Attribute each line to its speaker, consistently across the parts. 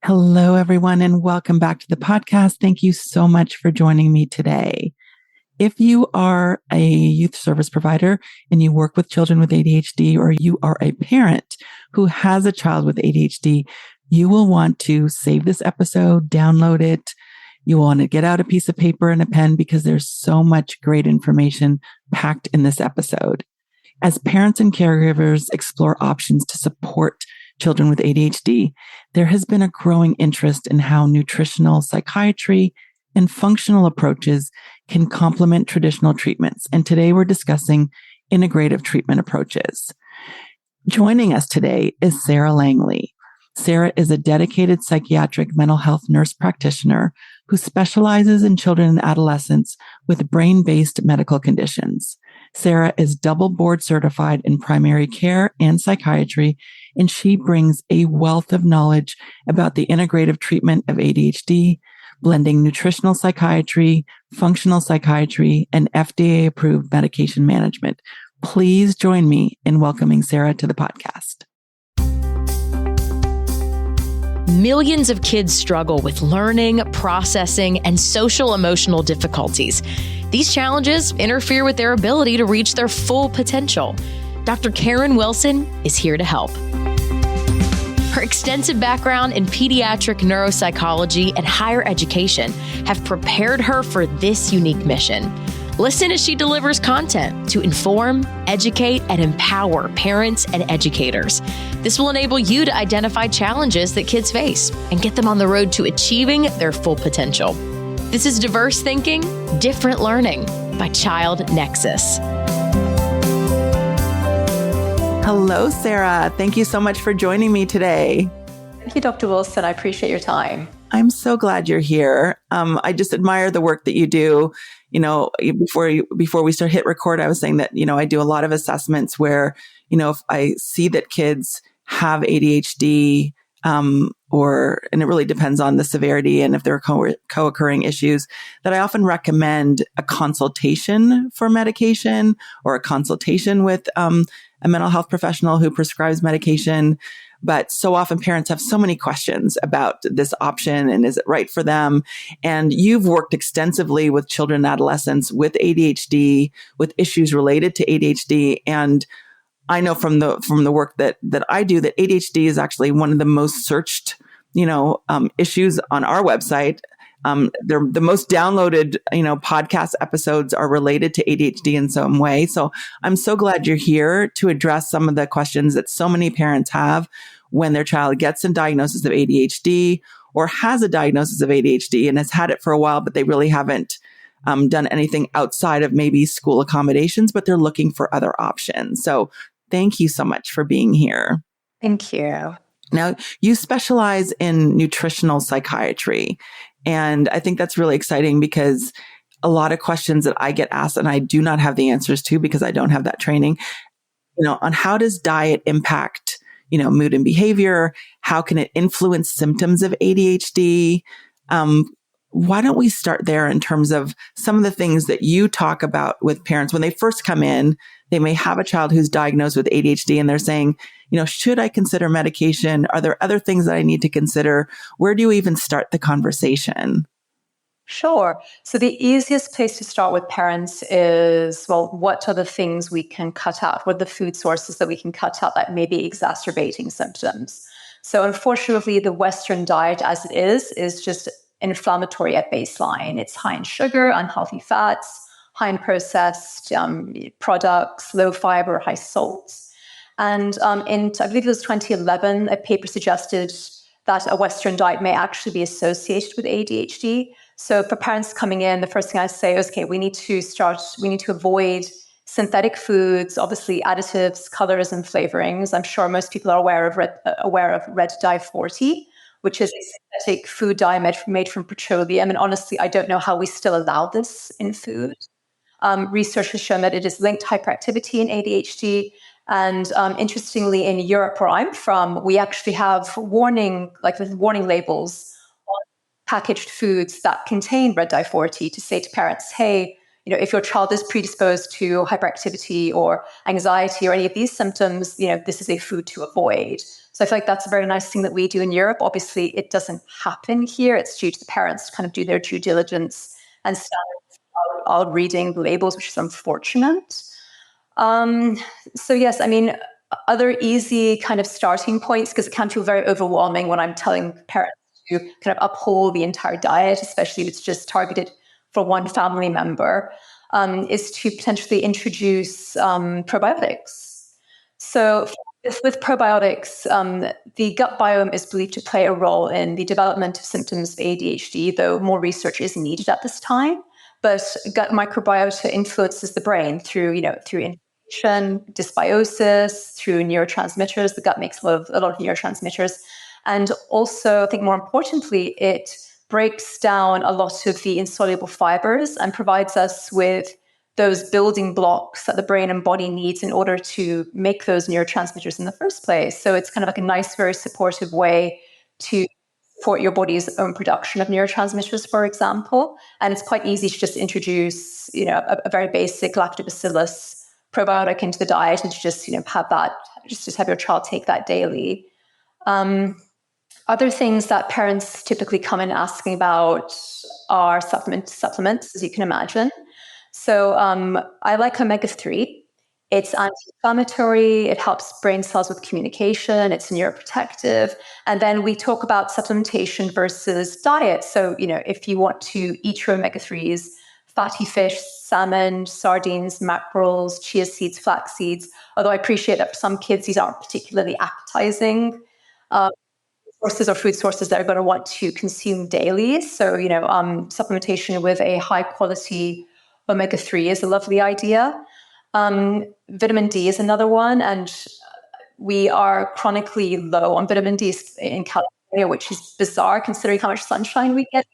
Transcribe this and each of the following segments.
Speaker 1: Hello, everyone, and welcome back to the podcast. Thank you so much for joining me today. If you are a youth service provider and you work with children with ADHD, or you are a parent who has a child with ADHD, you will want to save this episode, download it. You want to get out a piece of paper and a pen because there's so much great information packed in this episode. As parents and caregivers explore options to support children with ADHD, there has been a growing interest in how nutritional psychiatry and functional approaches can complement traditional treatments. And today we're discussing integrative treatment approaches. Joining us today is Sara Langley. Sara is a dedicated psychiatric mental health nurse practitioner who specializes in children and adolescents with brain-based medical conditions. Sara is double board certified in primary care and psychiatry, and she brings a wealth of knowledge about the integrative treatment of ADHD, blending nutritional psychiatry, functional psychiatry, and FDA-approved medication management. Please join me in welcoming Sara to the podcast.
Speaker 2: Millions of kids struggle with learning, processing, and social emotional difficulties. These challenges interfere with their ability to reach their full potential. Dr. Karen Wilson is here to help. Her extensive background in pediatric neuropsychology and higher education have prepared her for this unique mission. Listen as she delivers content to inform, educate, and empower parents and educators. This will enable you to identify challenges that kids face and get them on the road to achieving their full potential. This is Diverse Thinking, Different Learning by Child Nexus.
Speaker 1: Hello, Sara. Thank you so much for joining me today.
Speaker 3: Thank you, Dr. Wilson. I appreciate your time.
Speaker 1: I'm so glad you're here. I just admire the work that you do. You know, before we hit record, I was saying that, I do a lot of assessments where, if I see that kids have ADHD, and it really depends on the severity and if there are co-occurring issues, that I often recommend a consultation for medication or a consultation with a mental health professional who prescribes medication. But so often parents have so many questions about this option and is it right for them? And you've worked extensively with children and adolescents with ADHD, with issues related to ADHD. And I know from the work that I do that ADHD is actually one of the most searched, issues on our website. They're the most downloaded, podcast episodes are related to ADHD in some way. So I'm so glad you're here to address some of the questions that so many parents have when their child gets a diagnosis of ADHD or has a diagnosis of ADHD and has had it for a while, but they really haven't done anything outside of maybe school accommodations, but they're looking for other options. So thank you so much for being here.
Speaker 3: Thank you.
Speaker 1: Now, you specialize in nutritional psychiatry. And I think that's really exciting because a lot of questions that I get asked and I do not have the answers to because I don't have that training, on how does diet impact, mood and behavior? How can it influence symptoms of ADHD? Why don't we start there in terms of some of the things that you talk about with parents when they first come in? They may have a child who's diagnosed with ADHD and they're saying, should I consider medication? Are there other things that I need to consider? Where do you even start the conversation?
Speaker 3: Sure. So the easiest place to start with parents is, what are the things we can cut out? What are the food sources that we can cut out that may be exacerbating symptoms? So unfortunately, the Western diet as it is just inflammatory at baseline. It's high in sugar, unhealthy fats, high in processed products, low fiber, high salts. And I believe it was 2011, a paper suggested that a Western diet may actually be associated with ADHD. So for parents coming in, the first thing I say is, okay, we need to avoid synthetic foods, obviously additives, colors, and flavorings. I'm sure most people are aware of red dye 40, which is a synthetic food dye made from petroleum. And honestly, I don't know how we still allow this in food. Research has shown that it is linked to hyperactivity in ADHD. And interestingly, in Europe, where I'm from, we actually have warning labels on packaged foods that contain red dye 40 to say to parents, hey, if your child is predisposed to hyperactivity or anxiety or any of these symptoms, this is a food to avoid. So I feel like that's a very nice thing that we do in Europe. Obviously, it doesn't happen here. It's due to the parents to kind of do their due diligence and stand out reading the labels, which is unfortunate. So yes, I mean, other easy kind of starting points, because it can feel very overwhelming when I'm telling parents to kind of uphold the entire diet, especially if it's just targeted for one family member, is to potentially introduce probiotics. So with probiotics, the gut biome is believed to play a role in the development of symptoms of ADHD, though more research is needed at this time. But gut microbiota influences the brain through inflammation, dysbiosis, through neurotransmitters. The gut makes a lot of neurotransmitters. And also, I think more importantly, it breaks down a lot of the insoluble fibers and provides us with those building blocks that the brain and body needs in order to make those neurotransmitters in the first place. So it's kind of like a nice, very supportive way to support your body's own production of neurotransmitters, for example. And it's quite easy to just introduce, a very basic lactobacillus probiotic into the diet and to just, have that, just have your child take that daily. Other things that parents typically come in asking about are supplements, as you can imagine. So I like omega-3. It's anti-inflammatory. It helps brain cells with communication. It's neuroprotective. And then we talk about supplementation versus diet. So, if you want to eat your omega-3s, fatty fish, salmon, sardines, mackerels, chia seeds, flax seeds, although I appreciate that for some kids, these aren't particularly appetizing sources or food sources that are going to want to consume daily. So, supplementation with a high quality omega-3 is a lovely idea. Vitamin D is another one. And we are chronically low on vitamin D in California, which is bizarre considering how much sunshine we get.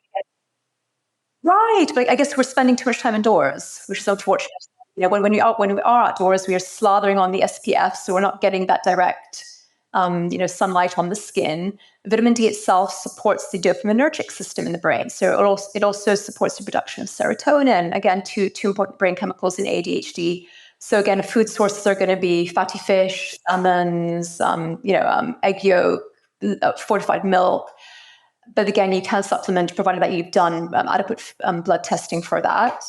Speaker 3: Right. But I guess we're spending too much time indoors, which is unfortunate. When we are outdoors, we are slathering on the SPF, so we're not getting that direct sunlight on the skin. Vitamin D itself supports the dopaminergic system in the brain. So it also supports the production of serotonin, again, two important brain chemicals in ADHD. So again, food sources are going to be fatty fish, salmons, egg yolk, fortified milk. But again, you can supplement provided that you've done adequate blood testing for that.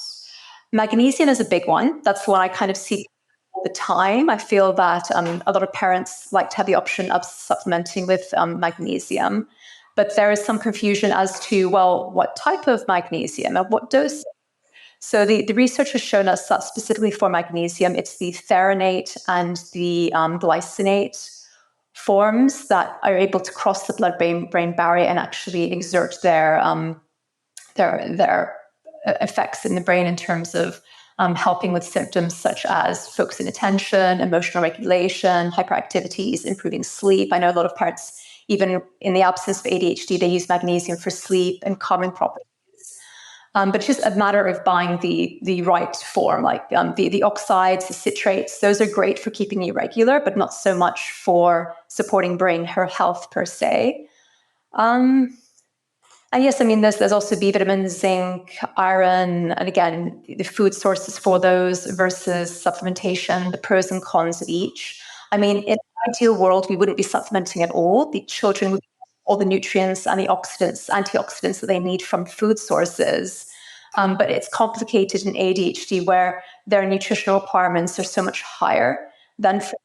Speaker 3: Magnesium is a big one. That's the one I kind of see all the time. I feel that a lot of parents like to have the option of supplementing with magnesium, but there is some confusion as to, what type of magnesium and what dose. So the research has shown us that specifically for magnesium, it's the threonate and the glycinate forms that are able to cross the blood-brain barrier and actually exert their effects in the brain in terms of helping with symptoms such as focus and attention, emotional regulation, hyperactivities, improving sleep. I know a lot of parents, even in the absence of ADHD, they use magnesium for sleep and calming properties. But it's just a matter of buying the right form, like the oxides, the citrates. Those are great for keeping you regular, but not so much for supporting brain health per se. And yes, I mean, there's also B vitamins, zinc, iron, and again, the food sources for those versus supplementation, the pros and cons of each. I mean, in an ideal world, we wouldn't be supplementing at all. The children would get all the nutrients and the antioxidants that they need from food sources. But it's complicated in ADHD where their nutritional requirements are so much higher than for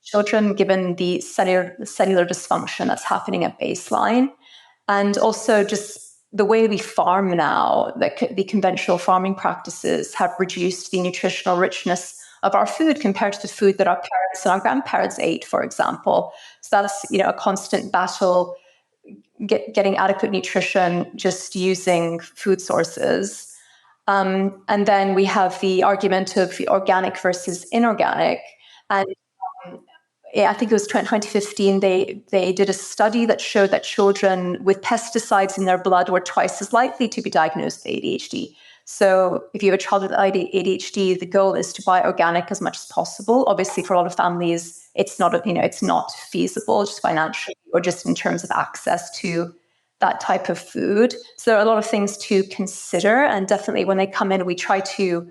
Speaker 3: children, given the cellular dysfunction that's happening at baseline. And also just the way we farm now, the conventional farming practices have reduced the nutritional richness of our food compared to the food that our parents and our grandparents ate, for example. So that's, a constant battle, getting adequate nutrition just using food sources. And then we have the argument of the organic versus inorganic. And I think it was 2015, they did a study that showed that children with pesticides in their blood were twice as likely to be diagnosed with ADHD. So if you have a child with ADHD, the goal is to buy organic as much as possible. Obviously, for a lot of families, it's not feasible just financially or just in terms of access to that type of food. So there are a lot of things to consider. And definitely when they come in, we try to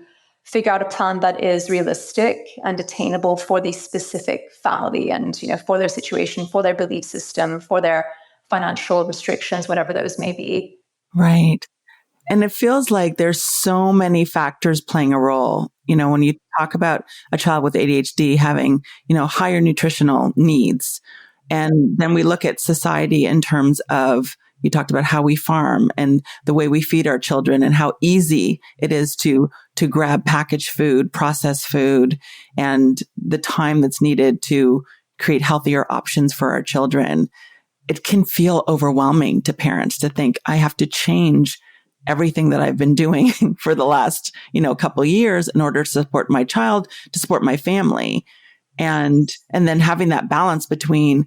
Speaker 3: figure out a plan that is realistic and attainable for the specific family and, for their situation, for their belief system, for their financial restrictions, whatever those may be.
Speaker 1: Right. And it feels like there's so many factors playing a role. When you talk about a child with ADHD having, higher nutritional needs, and then we look at society in terms of, you talked about how we farm and the way we feed our children and how easy it is to grab packaged food, processed food, and the time that's needed to create healthier options for our children. It can feel overwhelming to parents to think, I have to change everything that I've been doing for the last, couple of years in order to support my child, to support my family. And then having that balance between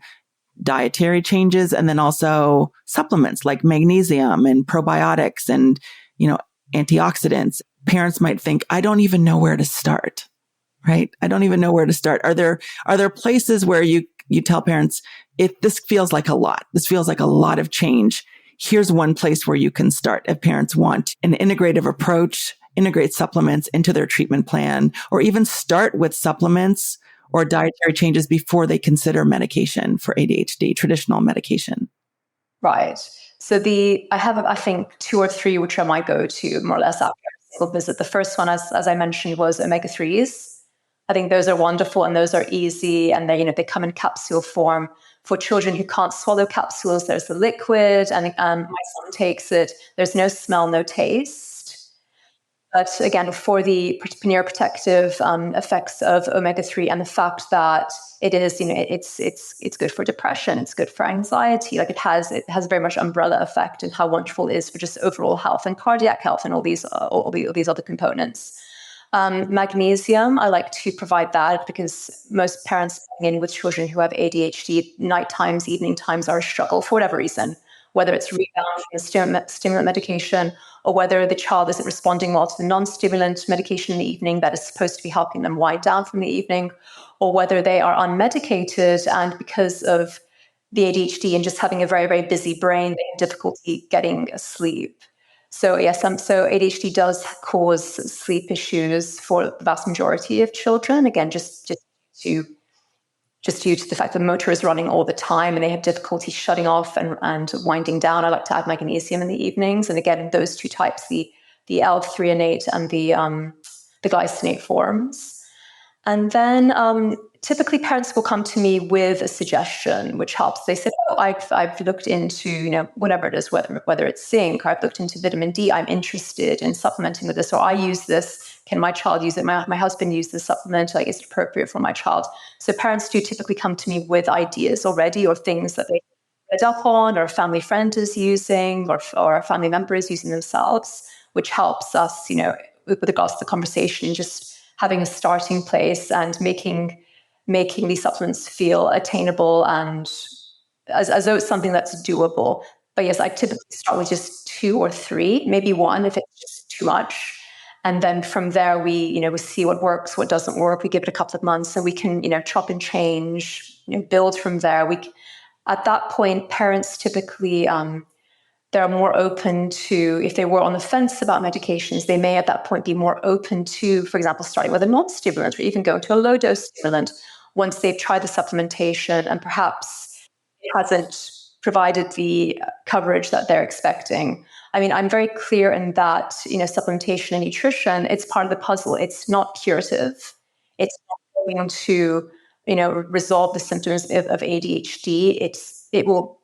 Speaker 1: dietary changes and then also supplements like magnesium and probiotics and, antioxidants. Parents might think, I don't even know where to start, right? I don't even know where to start. Are there places where you tell parents, if this feels like a lot, this feels like a lot of change, here's one place where you can start if parents want an integrative approach, integrate supplements into their treatment plan, or even start with supplements or dietary changes before they consider medication for ADHD, traditional medication?
Speaker 3: Right. So I have, I think, 2 or 3, which I might go to more or less after a single visit. The first one, as I mentioned, was omega-3s. I think those are wonderful and those are easy, and they come in capsule form. For children who can't swallow capsules, there's the liquid, and my son takes it. There's no smell, no taste. But again, for the neuroprotective effects of omega-3 and the fact that it is, it's good for depression, it's good for anxiety. Like it has very much umbrella effect and how wonderful it is for just overall health and cardiac health and all these other components. Magnesium, I like to provide that because most parents coming in with children who have ADHD, night times, evening times are a struggle for whatever reason, whether it's rebound from a stimulant medication or whether the child isn't responding well to the non-stimulant medication in the evening that is supposed to be helping them wind down from the evening, or whether they are unmedicated and because of the ADHD and just having a very, very busy brain, they have difficulty getting asleep. So yes, so ADHD does cause sleep issues for the vast majority of children. Again, just due to the fact that the motor is running all the time and they have difficulty shutting off and winding down. I like to add magnesium in the evenings. And again, those two types, the L-threonate and the glycinate forms. And then typically parents will come to me with a suggestion, which helps. They say, oh, I've looked into, whatever it is, whether it's zinc, or I've looked into vitamin D, I'm interested in supplementing with this, or I use this. Can my child use it? My husband used this supplement. Like, is it appropriate for my child? So parents do typically come to me with ideas already, or things that they read up on, or a family friend is using, or a family member is using themselves, which helps us, with regards to the conversation, just having a starting place and making these supplements feel attainable and as though it's something that's doable. But yes, I typically start with just 2 or 3, maybe 1 if it's just too much. And then from there, we see what works, what doesn't work. We give it a couple of months and we can, chop and change, build from there. At that point, parents typically, they're more open to, if they were on the fence about medications, they may at that point be more open to, for example, starting with a non-stimulant or even going to a low-dose stimulant once they've tried the supplementation and perhaps it hasn't provided the coverage that they're expecting. I mean, I'm very clear in that, supplementation and nutrition, it's part of the puzzle. It's not curative. It's not going to, resolve the symptoms of ADHD. It will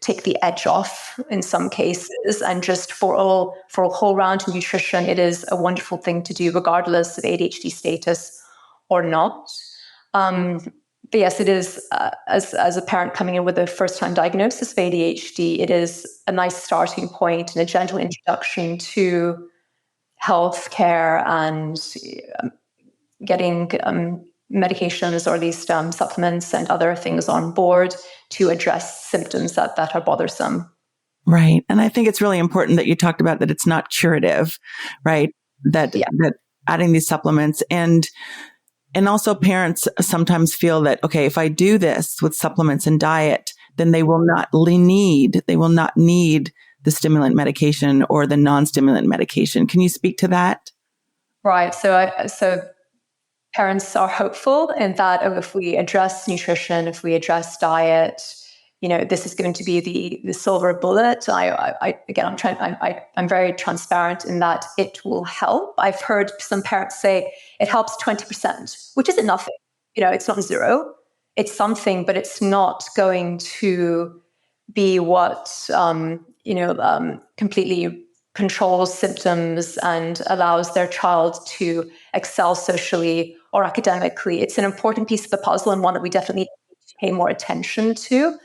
Speaker 3: take the edge off in some cases, and just for a whole round of nutrition, it is a wonderful thing to do regardless of ADHD status or not. But yes, it is, as a parent coming in with a first-time diagnosis of ADHD, it is a nice starting point and a gentle introduction to healthcare and getting medications or at least supplements and other things on board to address symptoms that are bothersome.
Speaker 1: Right. And I think it's really important that you talked about that it's not curative, right? That adding these supplements and also parents sometimes feel that, okay, if I do this with supplements and diet, then they will not need the stimulant medication or the non-stimulant medication. Can you speak to that?
Speaker 3: Right. So parents are hopeful in that if we address nutrition, if we address diet, this is going to be the silver bullet. I'm very transparent in that it will help. I've heard some parents say it helps 20%, which isn't nothing. It's not zero. It's something, but it's not going to be what completely controls symptoms and allows their child to excel socially or academically. It's an important piece of the puzzle and one that we definitely need to pay more attention to.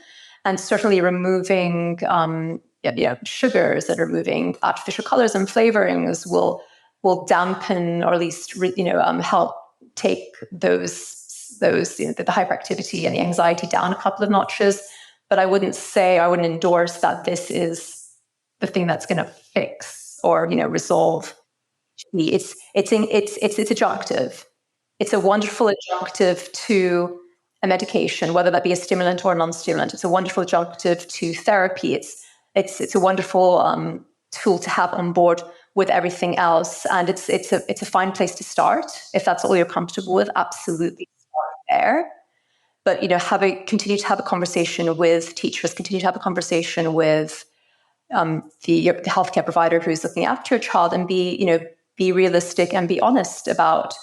Speaker 3: And certainly removing sugars and removing artificial colors and flavorings will dampen or at least help take those the hyperactivity and the anxiety down a couple of notches. But I wouldn't endorse that this is the thing that's going to fix or resolve. It's adjunctive. It's a wonderful adjunctive to a medication, whether that be a stimulant or a non-stimulant. It's a wonderful adjunctive to therapy. It's a wonderful tool to have on board with everything else, and it's a fine place to start if that's all you're comfortable with. Absolutely start there. But continue to have a conversation with teachers. Continue to have a conversation with the healthcare provider who's looking after your child, and be realistic and be honest about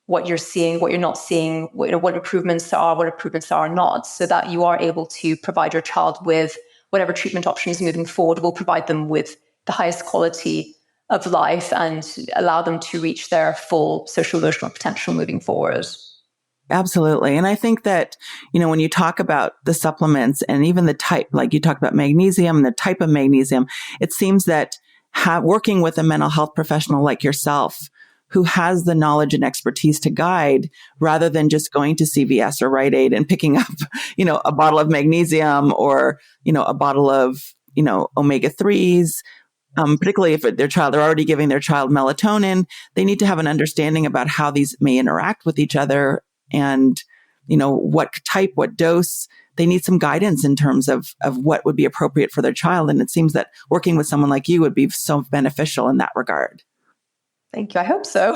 Speaker 3: what you're seeing, what you're not seeing, what improvements are not, so that you are able to provide your child with whatever treatment options moving forward will provide them with the highest quality of life and allow them to reach their full social emotional potential moving forward.
Speaker 1: Absolutely. And I think that, when you talk about the supplements and even the type, like you talked about magnesium and the type of magnesium, it seems that working with a mental health professional like yourself, who has the knowledge and expertise to guide, rather than just going to CVS or Rite Aid and picking up, a bottle of magnesium or, a bottle of, omega-3s, particularly if they're already giving their child melatonin, they need to have an understanding about how these may interact with each other and, what type, what dose. They need some guidance in terms of what would be appropriate for their child. And it seems that working with someone like you would be so beneficial in that regard.
Speaker 3: Thank you. I hope so.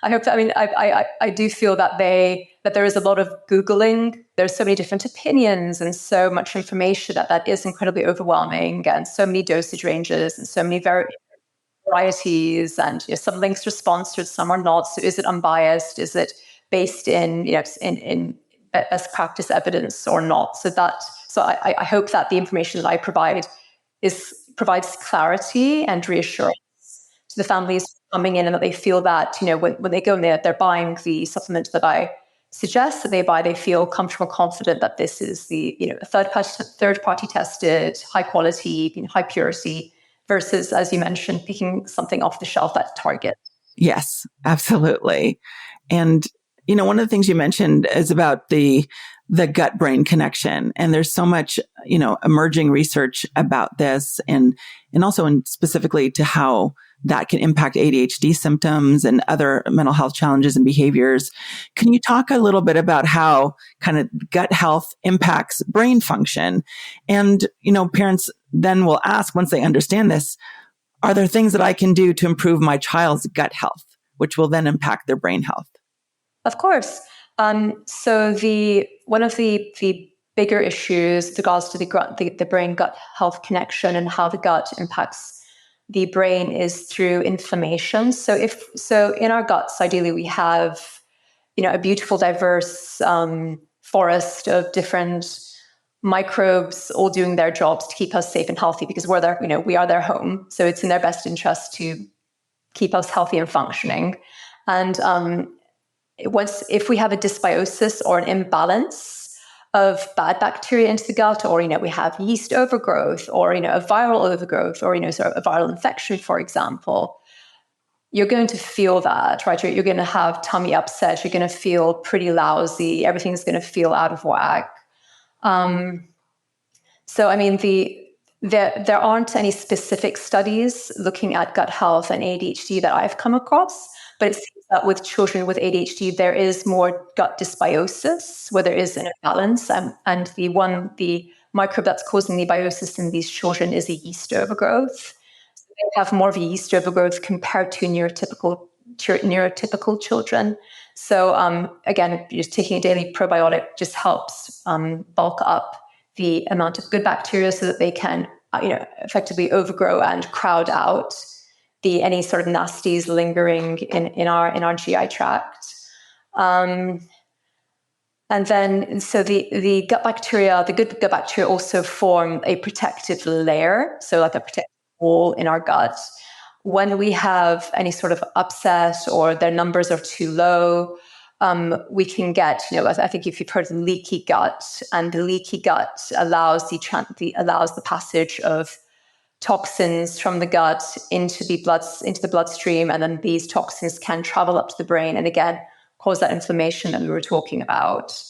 Speaker 3: I hope that. I mean, I do feel that there is a lot of Googling. There's so many different opinions and so much information that is incredibly overwhelming, and so many dosage ranges and so many varieties, and some links are sponsored, some are not. So is it unbiased? Is it based in in best practice evidence or not? So I hope that the information that I provide provides clarity and reassurance to the families coming in, and that they feel that, when they go in there, they're buying the supplement that I suggest that they buy, they feel comfortable, confident that this is the, third party tested, high quality, high purity, versus, as you mentioned, picking something off the shelf at Target.
Speaker 1: Yes, absolutely. And, one of the things you mentioned is about the gut-brain connection. And there's so much, emerging research about this, and also specifically to how that can impact ADHD symptoms and other mental health challenges and behaviors. Can you talk a little bit about how kind of gut health impacts brain function? And, parents then will ask, once they understand this, are there things that I can do to improve my child's gut health, which will then impact their brain health?
Speaker 3: Of course. So one of the bigger issues with regards to the brain gut health connection and how the gut impacts the brain is through inflammation. So in our guts, ideally we have, a beautiful, diverse forest of different microbes all doing their jobs to keep us safe and healthy, because we are their home. So it's in their best interest to keep us healthy and functioning. And if we have a dysbiosis or an imbalance of bad bacteria into the gut, or we have yeast overgrowth, or a viral overgrowth, or sort of a viral infection, for example, you're going to feel that, right? You're going to have tummy upset. You're going to feel pretty lousy. Everything's going to feel out of whack. So I mean, there aren't any specific studies looking at gut health and ADHD that I've come across, but it seems that with children with ADHD, there is more gut dysbiosis, where there is an imbalance, and the microbe that's causing the biosis in these children is a yeast overgrowth. So they have more of a yeast overgrowth compared to neurotypical neurotypical children. So again, just taking a daily probiotic just helps bulk up the amount of good bacteria so that they can effectively overgrow and crowd out any sort of nasties lingering in our GI tract. And then, so the gut bacteria, the good gut bacteria also form a protective layer, so like a protective wall in our gut. When we have any sort of upset or their numbers are too low, we can get, I think if you've heard of leaky gut, and the leaky gut allows the passage of toxins from the gut into the bloodstream, and then these toxins can travel up to the brain and again cause that inflammation that we were talking about.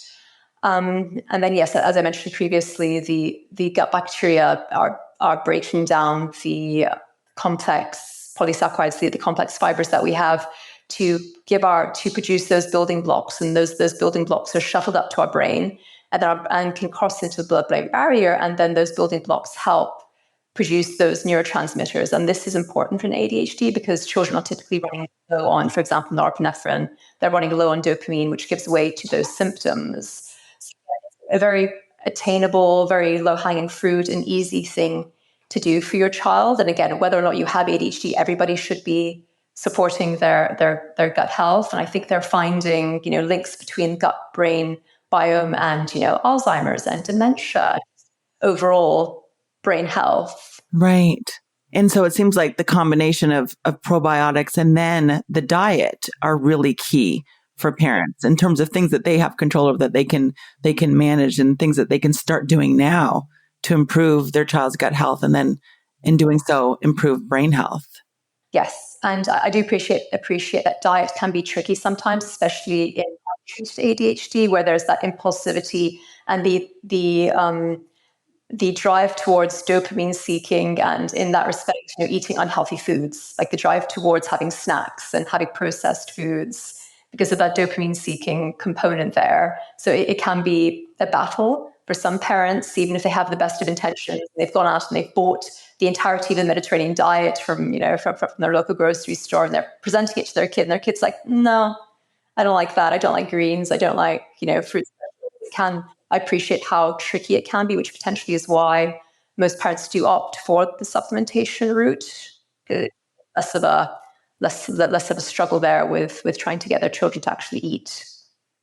Speaker 3: And then, yes, as I mentioned previously, the gut bacteria are breaking down the complex polysaccharides, the complex fibers that we have to produce those building blocks, and those building blocks are shuttled up to our brain and can cross into the blood-brain barrier, and then those building blocks help produce those neurotransmitters. And this is important for an ADHD because children are typically running low on, for example, norepinephrine. They're running low on dopamine, which gives way to those symptoms. So a very attainable, very low-hanging fruit, and easy thing to do for your child. And again, whether or not you have ADHD, everybody should be supporting their gut health. And I think they're finding, links between gut-brain biome and, Alzheimer's and dementia, overall brain health.
Speaker 1: Right. And so it seems like the combination of probiotics and then the diet are really key for parents in terms of things that they have control over, that they can manage, and things that they can start doing now to improve their child's gut health, and then in doing so, improve brain health. Yes.
Speaker 3: And I do appreciate that diet can be tricky sometimes, especially in ADHD, where there's that impulsivity and the drive towards dopamine seeking, and in that respect, eating unhealthy foods, like the drive towards having snacks and having processed foods because of that dopamine seeking component there. So it can be a battle for some parents, even if they have the best of intentions. They've gone out and they've bought the entirety of the Mediterranean diet from their local grocery store, and they're presenting it to their kid, and their kid's like, no, I don't like that. I don't like greens. I don't like, fruits. I appreciate how tricky it can be, which potentially is why most parents do opt for the supplementation route. Less of a struggle there with trying to get their children to actually eat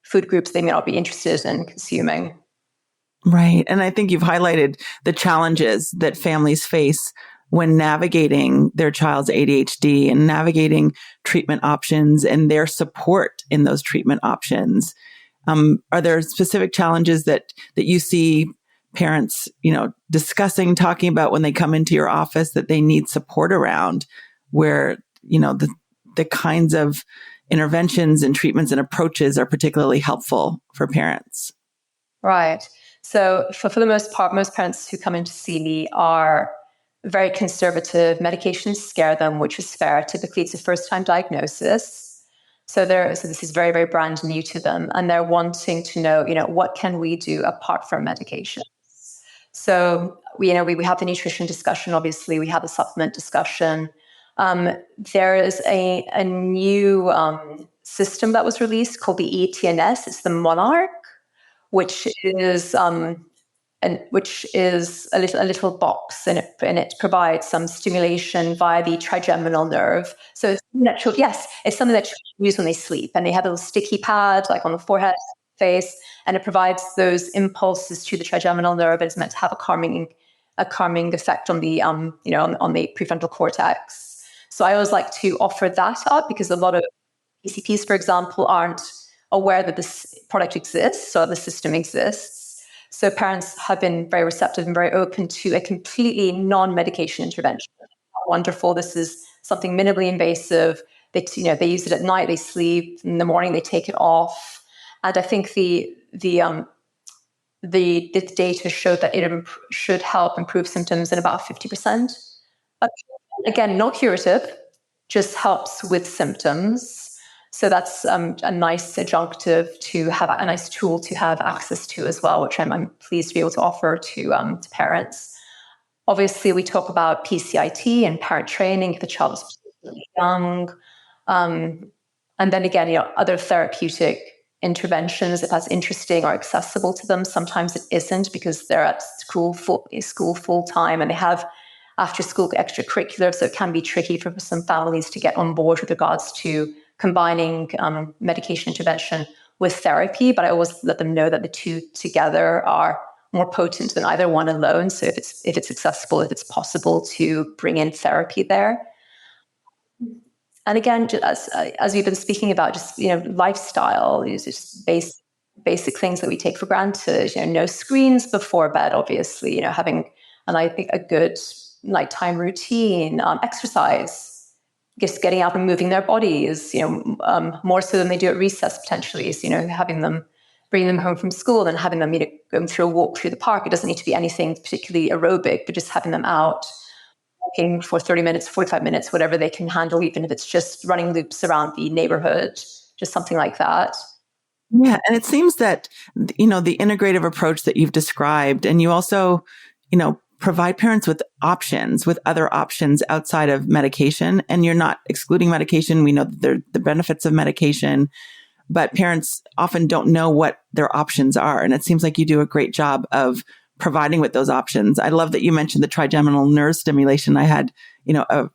Speaker 3: food groups they may not be interested in consuming.
Speaker 1: Right. And I think you've highlighted the challenges that families face when navigating their child's ADHD and navigating treatment options and their support in those treatment options. Are there specific challenges that you see parents, discussing, talking about when they come into your office that they need support around, where, the kinds of interventions and treatments and approaches are particularly helpful for parents?
Speaker 3: Right. So for the most part, most parents who come in to see me are very conservative. Medications scare them, which is fair. Typically, it's a first-time diagnosis. So this is very, very brand new to them, and they're wanting to know, what can we do apart from medication? So we have the nutrition discussion. Obviously, we have the supplement discussion. There is a new system that was released called the ETNS. It's the Monarch, which is a little box, and it provides some stimulation via the trigeminal nerve. So it's something that children use when they sleep, and they have a little sticky pad like on the forehead, face, and it provides those impulses to the trigeminal nerve. It's meant to have a calming effect on the on the prefrontal cortex. So I always like to offer that up because a lot of PCPs, for example, aren't aware that this product exists or the system exists. So parents have been very receptive and very open to a completely non-medication intervention. Wonderful. This is something minimally invasive. They use it at night, they sleep, in the morning they take it off. And I think the data showed that it should help improve symptoms in about 50%. Again, not curative, just helps with symptoms. So that's a nice adjunctive to have, a nice tool to have access to as well, which I'm pleased to be able to offer to parents. Obviously, we talk about PCIT and parent training if the child is particularly young. And then again, other therapeutic interventions, if that's interesting or accessible to them. Sometimes it isn't because they're at school full time and they have after school extracurricular. So it can be tricky for some families to get on board with regards to combining medication intervention with therapy. But I always let them know that the two together are more potent than either one alone. So if it's accessible, if it's possible to bring in therapy there. And again, as we've been speaking about, just lifestyle is just basic things that we take for granted. No screens before bed, obviously. Having I think a good nighttime routine, exercise, just getting out and moving their bodies. More so than they do at recess potentially. So, bringing them home from school and having them going through a walk through the park. It doesn't need to be anything particularly aerobic, but just having them out walking for 30 minutes, 45 minutes, whatever they can handle, even if it's just running loops around the neighborhood, just something like that.
Speaker 1: Yeah. And it seems that, the integrative approach that you've described, and you also, provide parents with options, with other options outside of medication. And you're not excluding medication. We know that there are the benefits of medication, but parents often don't know what their options are. And it seems like you do a great job of providing with those options. I love that you mentioned the trigeminal nerve stimulation. I had, a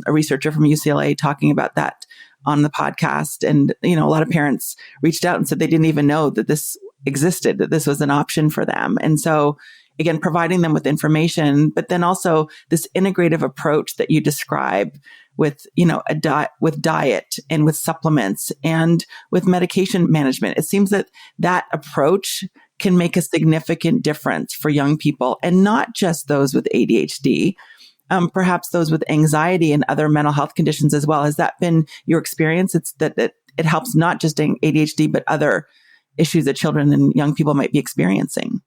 Speaker 1: researcher from UCLA talking about that on the podcast. And, a lot of parents reached out and said they didn't even know that this existed, that this was an option for them. And so again, providing them with information, but then also this integrative approach that you describe with, with diet and with supplements and with medication management. It seems that that approach can make a significant difference for young people, and not just those with ADHD, perhaps those with anxiety and other mental health conditions as well. Has that been your experience? It's that it helps not just ADHD, but other issues that children and young people might be experiencing.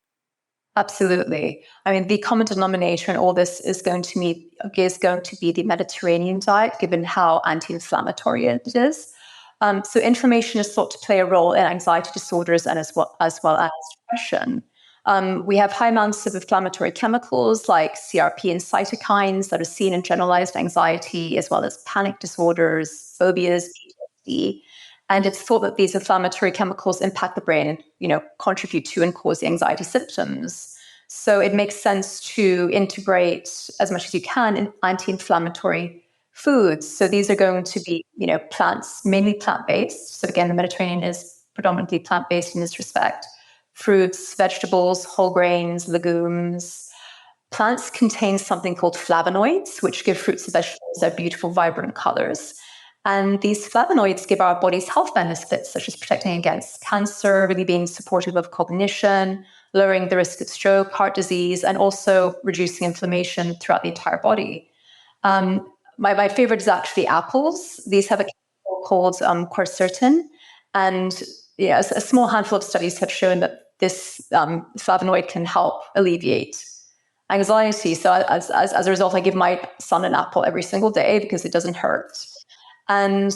Speaker 3: Absolutely. I mean, the common denominator in all this is going to be the Mediterranean diet, given how anti-inflammatory it is. So inflammation is thought to play a role in anxiety disorders and as well as depression. We have high amounts of inflammatory chemicals like CRP and cytokines that are seen in generalized anxiety, as well as panic disorders, phobias, PTSD. And it's thought that these inflammatory chemicals impact the brain and, contribute to and cause the anxiety symptoms. So it makes sense to integrate as much as you can in anti-inflammatory foods. So these are going to be, plants, mainly plant-based. So again, the Mediterranean is predominantly plant-based in this respect. Fruits, vegetables, whole grains, legumes. Plants contain something called flavonoids, which give fruits and vegetables their beautiful, vibrant colors. And these flavonoids give our bodies health benefits, such as protecting against cancer, really being supportive of cognition, lowering the risk of stroke, heart disease, and also reducing inflammation throughout the entire body. My favorite is actually apples. These have a chemical called quercetin. And a small handful of studies have shown that this flavonoid can help alleviate anxiety. So as a result, I give my son an apple every single day because it doesn't hurt. And,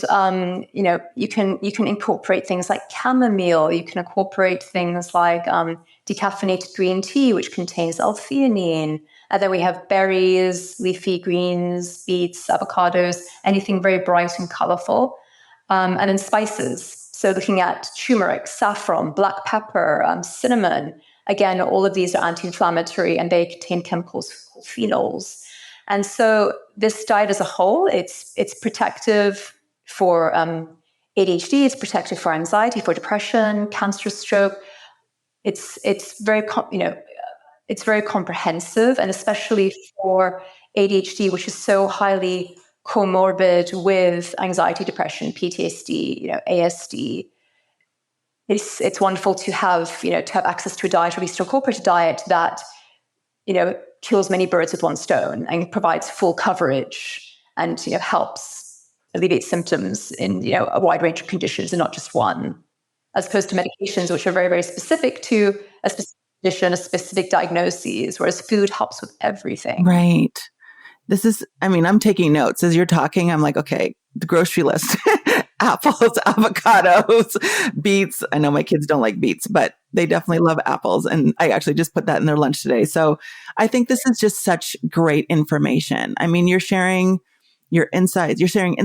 Speaker 3: you can incorporate things like chamomile. You can incorporate things like decaffeinated green tea, which contains L-theanine. And then we have berries, leafy greens, beets, avocados, anything very bright and colorful. And then spices. So looking at turmeric, saffron, black pepper, cinnamon. Again, all of these are anti-inflammatory and they contain chemicals called phenols. And so this diet as a whole, it's protective for ADHD, it's protective for anxiety, for depression, cancer, stroke. It's very comprehensive, and especially for ADHD, which is so highly comorbid with anxiety, depression, PTSD, ASD. It's wonderful to have access to a diet, or at least to incorporate a diet that kills many birds with one stone and provides full coverage and helps alleviate symptoms in a wide range of conditions and not just one, as opposed to medications which are very, very specific to a specific condition, a specific diagnosis, whereas food helps with everything.
Speaker 1: Right. I'm taking notes as you're talking. I'm like, okay, the grocery list, apples, avocados, beets. I know my kids don't like beets, but they definitely love apples. And I actually just put that in their lunch today. So I think this is just such great information. I mean, you're sharing, your insights, you're sharing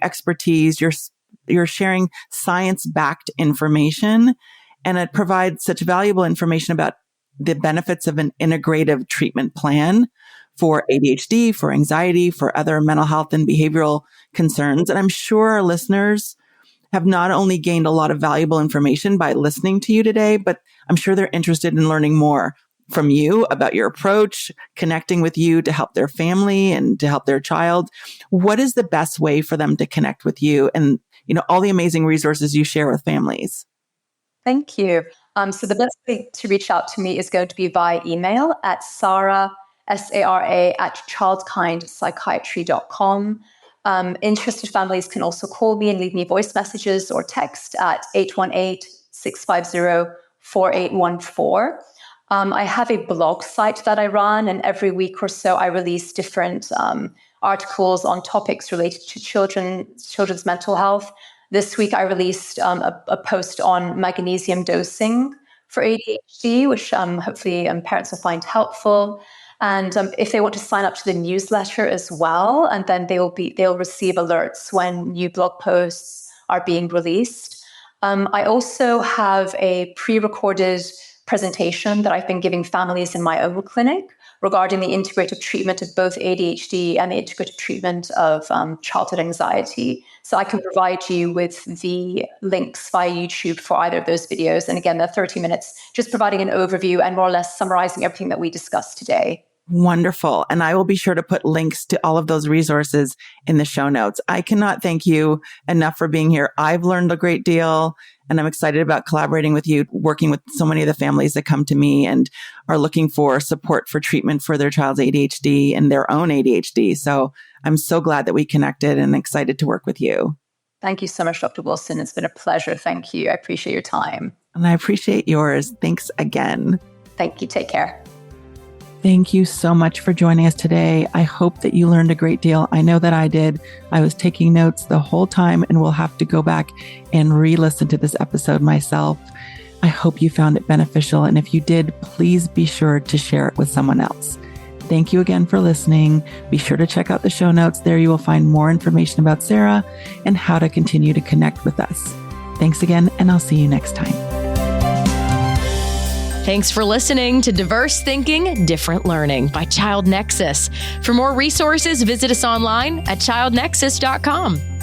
Speaker 1: expertise, you're sharing science-backed information, and it provides such valuable information about the benefits of an integrative treatment plan for ADHD, for anxiety, for other mental health and behavioral concerns. And I'm sure our listeners have not only gained a lot of valuable information by listening to you today, but I'm sure they're interested in learning more from you about your approach, connecting with you to help their family and to help their child. What is the best way for them to connect with you and, all the amazing resources you share with families?
Speaker 3: Thank you. So the best way to reach out to me is going to be via email at Sara, Sara @childkindpsychiatry.com. Interested families can also call me and leave me voice messages or text at 818-650-4814. I have a blog site that I run, and every week or so I release different articles on topics related to children's mental health. This week I released a post on magnesium dosing for ADHD, which hopefully parents will find helpful. And if they want to sign up to the newsletter as well, and then they'll receive alerts when new blog posts are being released. I also have a pre-recorded presentation that I've been giving families in my own clinic regarding the integrative treatment of both ADHD and the integrative treatment of childhood anxiety. So I can provide you with the links via YouTube for either of those videos. And again, they're 30 minutes, just providing an overview and more or less summarizing everything that we discussed today.
Speaker 1: Wonderful. And I will be sure to put links to all of those resources in the show notes. I cannot thank you enough for being here. I've learned a great deal, and I'm excited about collaborating with you, working with so many of the families that come to me and are looking for support for treatment for their child's ADHD and their own ADHD. So I'm so glad that we connected and excited to work with you.
Speaker 3: Thank you so much, Dr. Wilson. It's been a pleasure. Thank you. I appreciate your time.
Speaker 1: And I appreciate yours. Thanks again.
Speaker 3: Thank you. Take care.
Speaker 1: Thank you so much for joining us today. I hope that you learned a great deal. I know that I did. I was taking notes the whole time and will have to go back and re-listen to this episode myself. I hope you found it beneficial. And if you did, please be sure to share it with someone else. Thank you again for listening. Be sure to check out the show notes. There you will find more information about Sara and how to continue to connect with us. Thanks again, and I'll see you next time.
Speaker 2: Thanks for listening to Diverse Thinking, Different Learning by Child Nexus. For more resources, visit us online at childnexus.com.